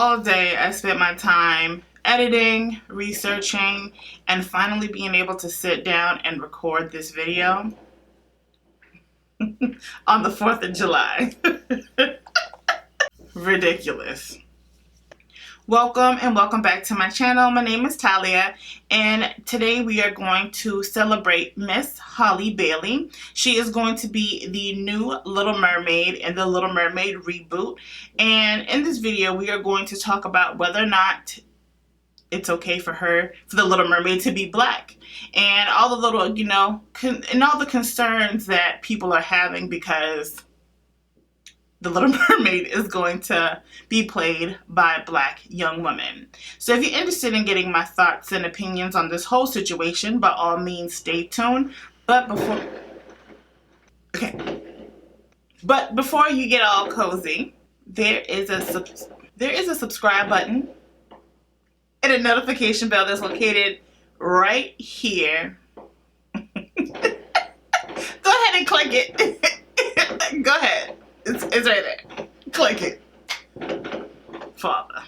all day I spent my time editing, researching, and finally being able to sit down and record this video on the 4th of July. Ridiculous. Welcome and welcome back to my channel. My name is Talia, and today we are going to celebrate Miss Halle Bailey. She is going to be the new Little Mermaid in the Little Mermaid reboot, and in this video we are going to talk about whether or not it's okay for the Little Mermaid to be black, and all the little, and all the concerns that people are having because the Little Mermaid is going to be played by a black young woman. So if you're interested in getting my thoughts and opinions on this whole situation, by all means stay tuned. But before you get all cozy, there is a subscribe button and a notification bell that's located right here. Go ahead and click it. Go ahead. It's right there. Click it. Father.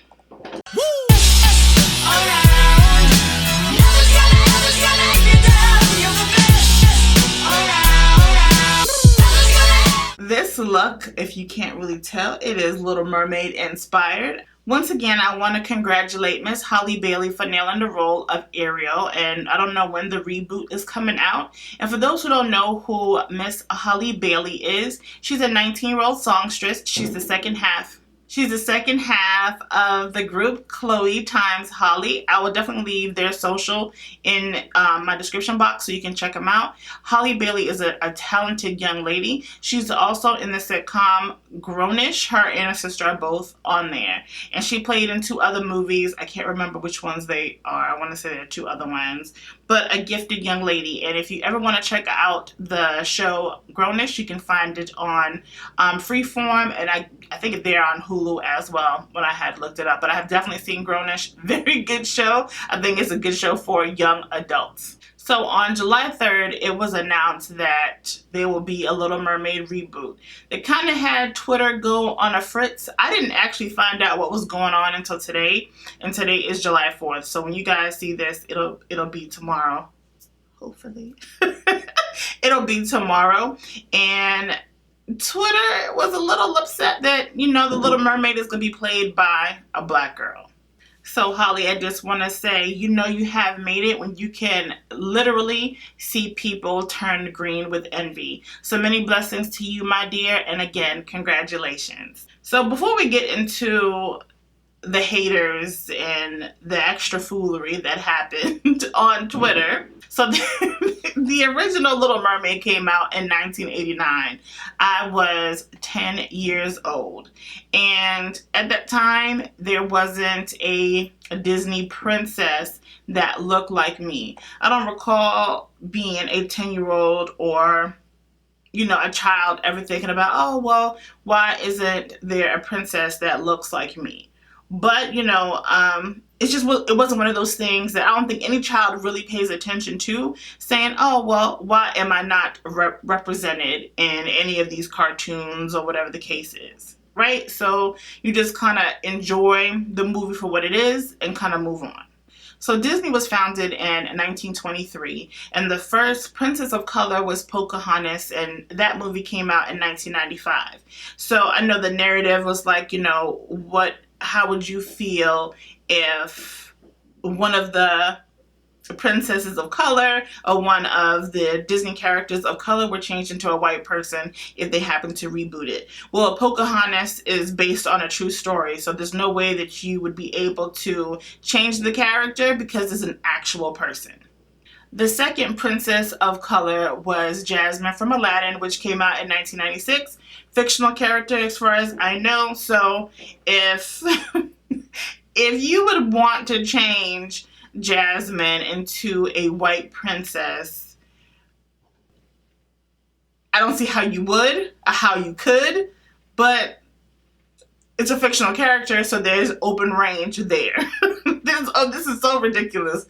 This look, if you can't really tell, it is Little Mermaid inspired. Once again, I want to congratulate Miss Halle Bailey for nailing the role of Ariel, and I don't know when the reboot is coming out. And for those who don't know who Miss Halle Bailey is, she's a 19-year-old songstress. She's the second half of the group Chloe times Halle. I will definitely leave their social in my description box so you can check them out. Halle Bailey is a talented young lady. She's also in the sitcom Grownish. Her and her sister are both on there. And she played in 2 other movies. I can't remember which ones they are. I want to say there are 2 other ones. But a gifted young lady. And if you ever want to check out the show Grownish, you can find it on Freeform. And I think they're on Hulu as well when I had looked it up. But I have definitely seen Grownish. Very good show. I think it's a good show for young adults. So on July 3rd, it was announced that there will be a Little Mermaid reboot. They kind of had Twitter go on a fritz. I didn't actually find out what was going on until today, and today is July 4th. So when you guys see this, it'll be tomorrow, hopefully. It'll be tomorrow, and Twitter was a little upset that, the Little Mermaid is going to be played by a black girl. So, Halle, I just want to say, you have made it when you can literally see people turn green with envy. So many blessings to you, my dear. And again, congratulations. So before we get into the haters and the extra foolery that happened on Twitter. So the original Little Mermaid came out in 1989. I was 10 years old. And at that time, there wasn't a Disney princess that looked like me. I don't recall being a 10-year-old or a child ever thinking about, oh, well, why isn't there a princess that looks like me? But, it wasn't one of those things that I don't think any child really pays attention to, saying, oh, well, why am I not represented in any of these cartoons or whatever the case is, right? So you just kind of enjoy the movie for what it is and kind of move on. So Disney was founded in 1923, and the first princess of color was Pocahontas, and that movie came out in 1995. So I know the narrative was like, how would you feel if one of the princesses of color or one of the Disney characters of color were changed into a white person if they happened to reboot it? Well, Pocahontas is based on a true story, so there's no way that you would be able to change the character because it's an actual person. The second princess of color was Jasmine from Aladdin, which came out in 1996. Fictional character as far as I know. So if you would want to change Jasmine into a white princess, I don't see how you would or how you could, but it's a fictional character, so there's open range there. This is so ridiculous.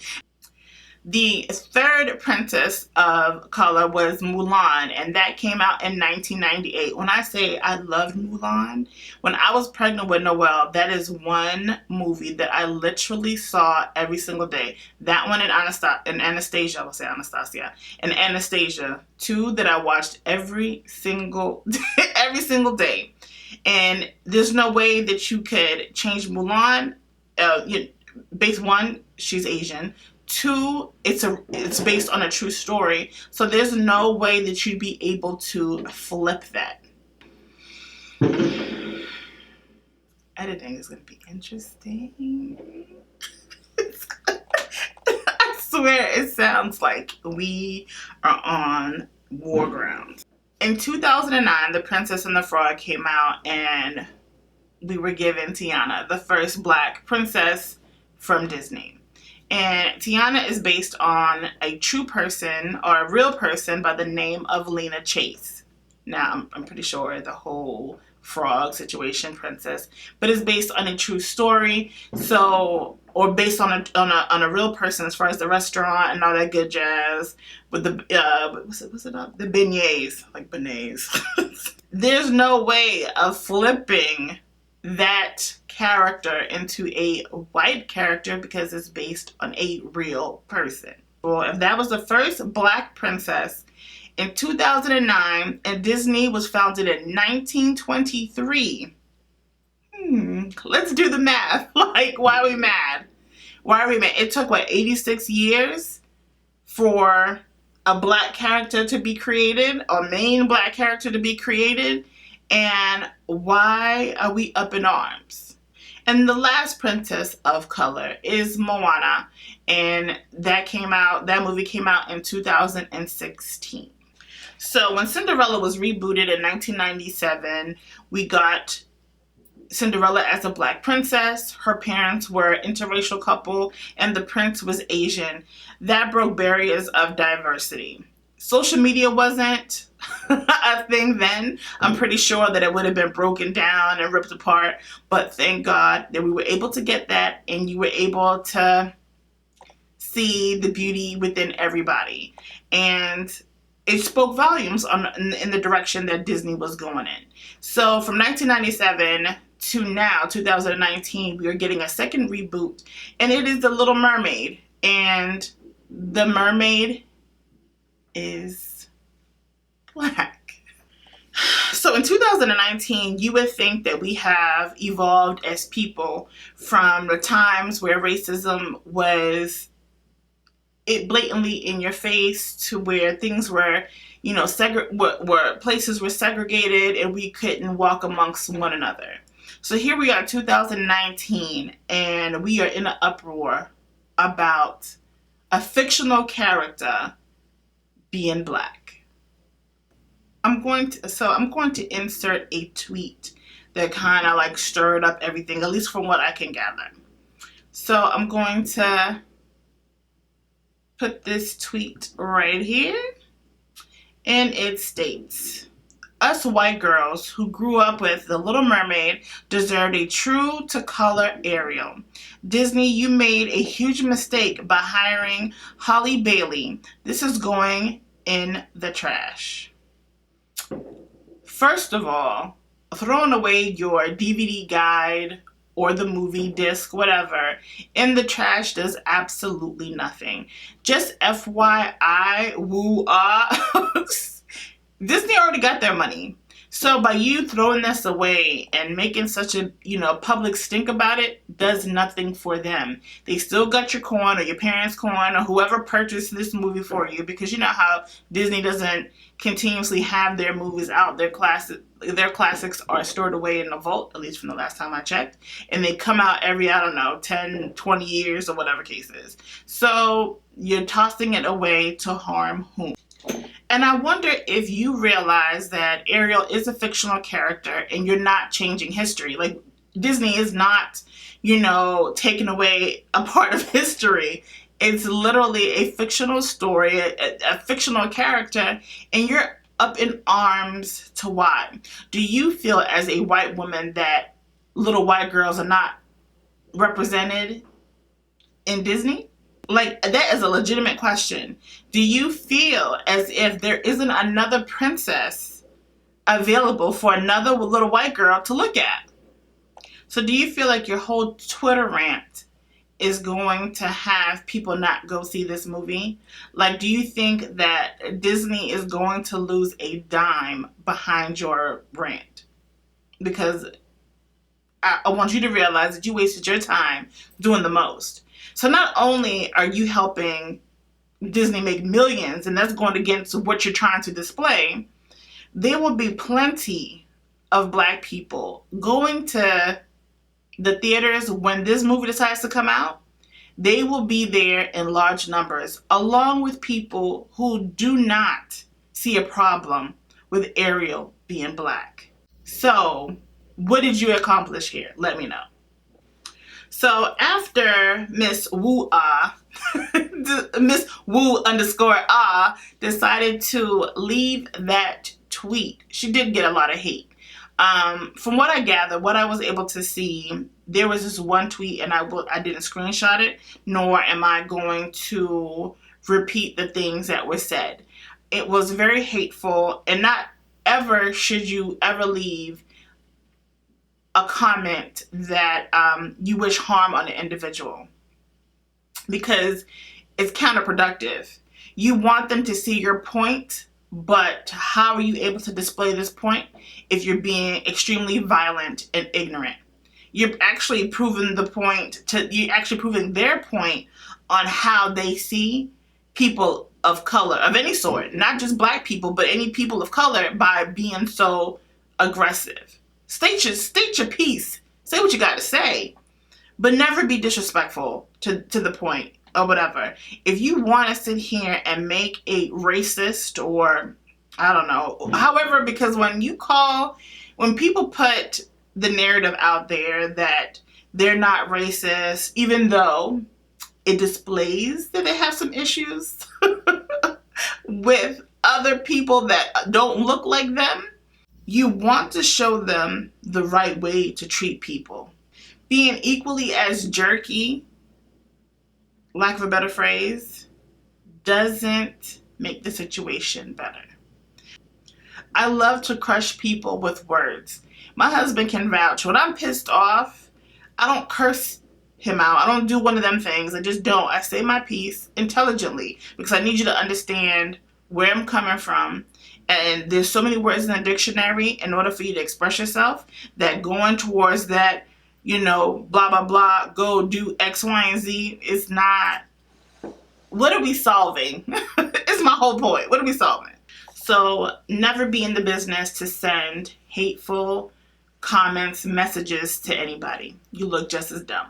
The third princess of color was Mulan, and that came out in 1998. When I say I loved Mulan, when I was pregnant with Noelle, that is one movie that I literally saw every single day. That one and Anastasia, I will say Anastasia, and Anastasia, two that I watched every single every single day. And there's no way that you could change Mulan. Base one, she's Asian. Two, it's based on a true story, so there's no way that you'd be able to flip that. Editing is going to be interesting. I swear it sounds like we are on war ground. In 2009, The Princess and the Frog came out, and we were given Tiana, the first black princess from Disney. And Tiana is based on a true person or a real person by the name of Lena Chase. Now, I'm pretty sure the whole frog situation, princess, but it's based on a true story. So, or based on a real person as far as the restaurant and all that good jazz with the what's it up? The beignets, like beignets. There's no way of flipping that character into a white character because it's based on a real person. Well, if that was the first black princess in 2009 and Disney was founded in 1923, let's do the math. Like, why are we mad? Why are we mad? It took, 86 years for a black character to be created, a main black character to be created, and why are we up in arms? And the last princess of color is Moana, and that movie came out in 2016. So when Cinderella was rebooted in 1997, we got Cinderella as a black princess. Her parents were an interracial couple, and the prince was Asian. That broke barriers of diversity. Social media wasn't a thing then. I'm pretty sure that it would have been broken down and ripped apart, but thank God that we were able to get that, and you were able to see the beauty within everybody. And it spoke volumes in the direction that Disney was going in. So from 1997 to now, 2019, we are getting a second reboot, and it is The Little Mermaid. And the mermaid is black. So in 2019, you would think that we have evolved as people from the times where racism was blatantly in your face to where things were, where places were segregated and we couldn't walk amongst one another. So here we are, 2019, and we are in an uproar about a fictional character being black. I'm going to insert a tweet that kind of stirred up everything, at least from what I can gather. So I'm going to put this tweet right here, and it states, "Us white girls who grew up with The Little Mermaid deserved a true to color Ariel. Disney, you made a huge mistake by hiring Halle Bailey. This is going in the trash." First of all, throwing away your DVD guide or the movie disc, whatever, in the trash does absolutely nothing. Just FYI, Disney already got their money. So by you throwing this away and making such a, public stink about it does nothing for them. They still got your coin or your parents' coin or whoever purchased this movie for you, because you know how Disney doesn't continuously have their movies out. Their classics are stored away in the vault, at least from the last time I checked. And they come out every, 10, 20 years or whatever case is. So you're tossing it away to harm whom? And I wonder if you realize that Ariel is a fictional character and you're not changing history. Like, Disney is not, taking away a part of history. It's literally a fictional story, a fictional character, and you're up in arms to why? Do you feel as a white woman that little white girls are not represented in Disney? Like, that is a legitimate question. Do you feel as if there isn't another princess available for another little white girl to look at? So do you feel like your whole Twitter rant is going to have people not go see this movie? Like, do you think that Disney is going to lose a dime behind your rant? Because I want you to realize that you wasted your time doing the most. So not only are you helping Disney make millions, and that's going against what you're trying to display, there will be plenty of black people going to the theaters when this movie decides to come out. They will be there in large numbers, along with people who do not see a problem with Ariel being black. So, what did you accomplish here? Let me know. So after Miss Wu Ah, Miss Wu underscore Ah decided to leave that tweet, she did get a lot of hate. From what I gathered, what I was able to see, there was this one tweet, and I didn't screenshot it, nor am I going to repeat the things that were said. It was very hateful, and not ever should you ever leave a comment that you wish harm on an individual, because it's counterproductive. You want them to see your point, but how are you able to display this point if you're being extremely violent and ignorant? You're actually proving their point on how they see people of color, of any sort, not just black people, but any people of color, by being so aggressive. State your piece. Say what you got to say, but never be disrespectful to the point or whatever. If you want to sit here and make a racist, or I don't know, however, because when people put the narrative out there that they're not racist, even though it displays that they have some issues with other people that don't look like them, you want to show them the right way to treat people. Being equally as jerky, lack of a better phrase, doesn't make the situation better. I love to crush people with words. My husband can vouch. When I'm pissed off, I don't curse him out. I don't do one of them things. I just don't. I say my piece intelligently, because I need you to understand where I'm coming from. And there's so many words in the dictionary in order for you to express yourself, that going towards that, blah, blah, blah, go do X, Y, and Z is not. What are we solving? It's my whole point. What are we solving? So never be in the business to send hateful comments, messages to anybody. You look just as dumb.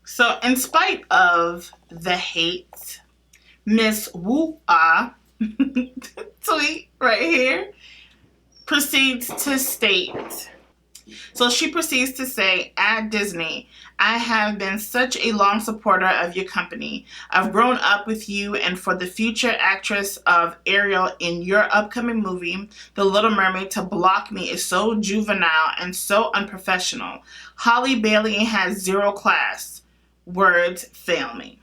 So in spite of the hate, Miss Wu Ah tweet right here proceeds to state. So she proceeds to say, at Disney, I have been such a long supporter of your company. I've grown up with you, and for the future actress of Ariel in your upcoming movie, The Little Mermaid, to block me is so juvenile and so unprofessional. Halle Bailey has zero class. Words fail me.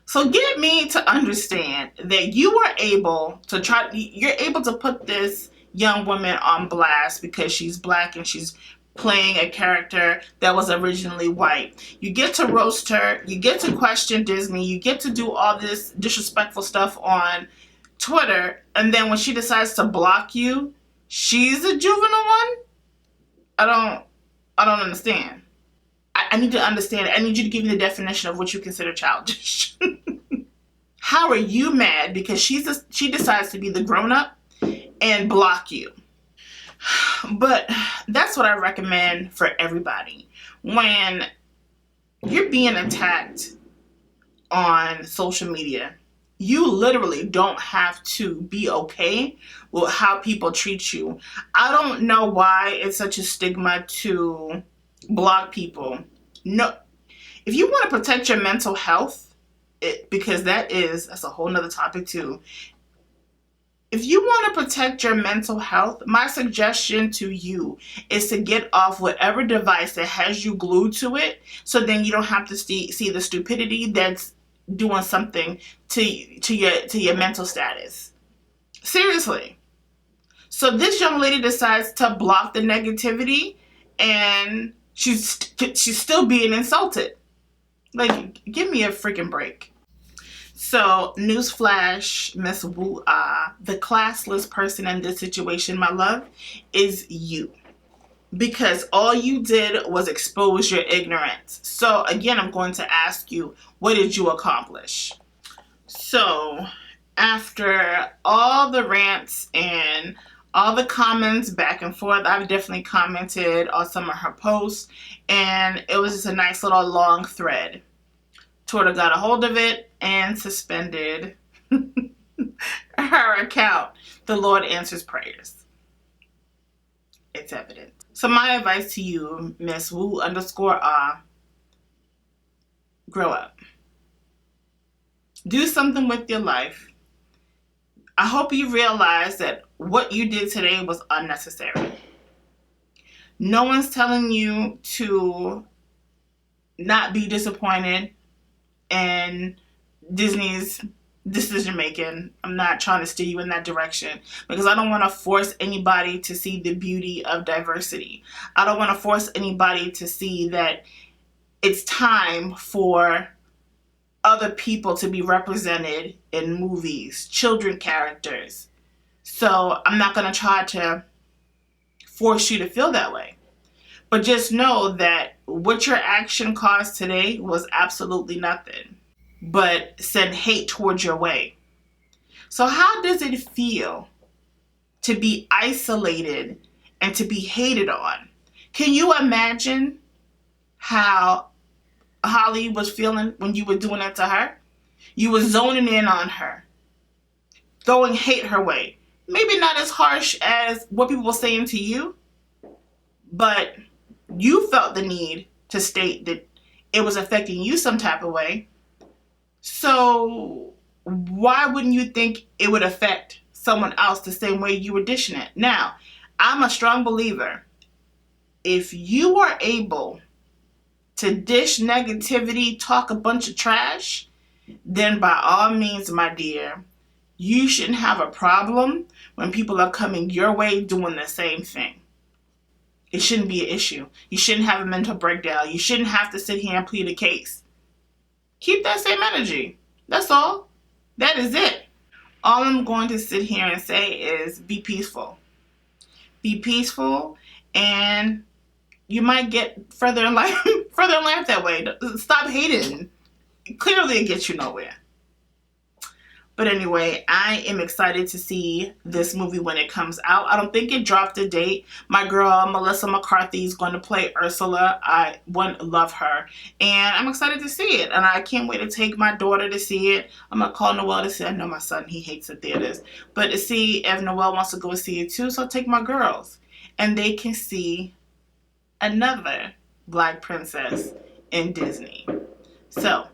So get me to understand that you're able to put this young woman on blast because she's black and she's playing a character that was originally white. You get to roast her, you get to question Disney, you get to do all this disrespectful stuff on Twitter, and then when she decides to block you, she's a juvenile one? I don't understand. I need to understand. I need you to give me the definition of what you consider childish. How are you mad because she decides to be the grown-up and block you? But that's what I recommend for everybody. When you're being attacked on social media, you literally don't have to be okay with how people treat you. I don't know why it's such a stigma to block people. No, if you want to protect your mental health, because that's a whole nother topic too. If you want to protect your mental health, my suggestion to you is to get off whatever device that has you glued to it, so then you don't have to see the stupidity that's doing something to your mental status. Seriously. So this young lady decides to block the negativity, and she's still being insulted. Like, give me a freaking break. So, newsflash, Miss Wu Ah, the classless person in this situation, my love, is you. Because all you did was expose your ignorance. So, again, I'm going to ask you, what did you accomplish? So, after all the rants and all the comments back and forth, I've definitely commented on some of her posts, and it was just a nice little long thread. Twitter got a hold of it and suspended her account. The Lord answers prayers. It's evident. So my advice to you, Miss Wu_Ah, grow up. Do something with your life. I hope you realize that what you did today was unnecessary. No one's telling you to not be disappointed in Disney's decision making. I'm not trying to steer you in that direction, because I don't want to force anybody to see the beauty of diversity. I don't want to force anybody to see that it's time for other people to be represented in movies, children characters. So I'm not going to try to force you to feel that way. But just know that what your action caused today was absolutely nothing but send hate towards your way. So how does it feel to be isolated and to be hated on? Can you imagine how Halle was feeling when you were doing that to her? You were zoning in on her, throwing hate her way. Maybe not as harsh as what people were saying to you, but you felt the need to state that it was affecting you some type of way. So why wouldn't you think it would affect someone else the same way you were dishing it? Now, I'm a strong believer. If you are able to dish negativity, talk a bunch of trash, then by all means, my dear, you shouldn't have a problem when people are coming your way doing the same thing. It shouldn't be an issue. You shouldn't have a mental breakdown. You shouldn't have to sit here and plead a case. Keep that same energy. That's all. That is it. All I'm going to sit here and say is be peaceful. Be peaceful, and you might get further in life that way. Stop hating. Clearly it gets you nowhere. But anyway, I am excited to see this movie when it comes out. I don't think it dropped a date. My girl, Melissa McCarthy, is going to play Ursula. I love her. And I'm excited to see it. And I can't wait to take my daughter to see it. I'm going to call Noel to see it. I know my son, he hates the theaters. But to see if Noel wants to go see it too. So I'll take my girls. And they can see another Black princess in Disney. So,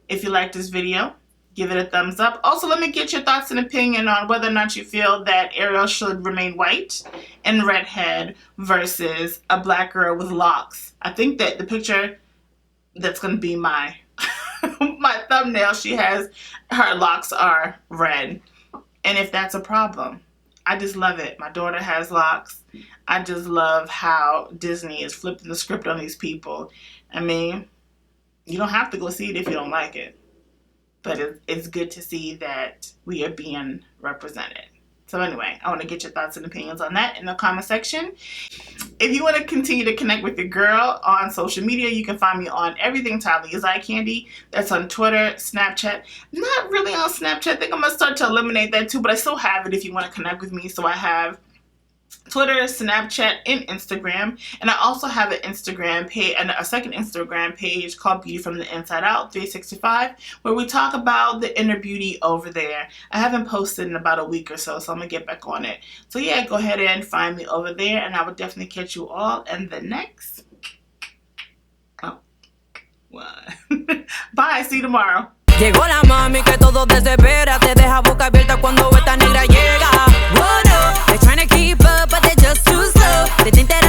if you like this video, give it a thumbs up. Also, let me get your thoughts and opinion on whether or not you feel that Ariel should remain white and redhead versus a Black girl with locks. I think that the picture that's going to be my my thumbnail, she has, her locks are red. And if that's a problem, I just love it. My daughter has locks. I just love how Disney is flipping the script on these people. I mean, you don't have to go see it if you don't like it. But it's good to see that we are being represented. So anyway, I want to get your thoughts and opinions on that in the comment section. If you want to continue to connect with your girl on social media, you can find me on everything Tylee's Eye Candy. That's on Twitter, Snapchat. Not really on Snapchat. I think I'm going to start to eliminate that too, but I still have it if you want to connect with me. So I have Twitter, Snapchat, and Instagram. And I also have an Instagram page, and a second Instagram page called Beauty from the Inside Out 365, where we talk about the inner beauty over there. I haven't posted in about a week or so, so I'm going to get back on it. So yeah, go ahead and find me over there, and I will definitely catch you all in the next. Oh, what? Bye, see you tomorrow. Llegó la mami que todo desespera, te deja boca abierta cuando esta negra llega. Oh no, they're trying to keep up, but they're just too slow. They think that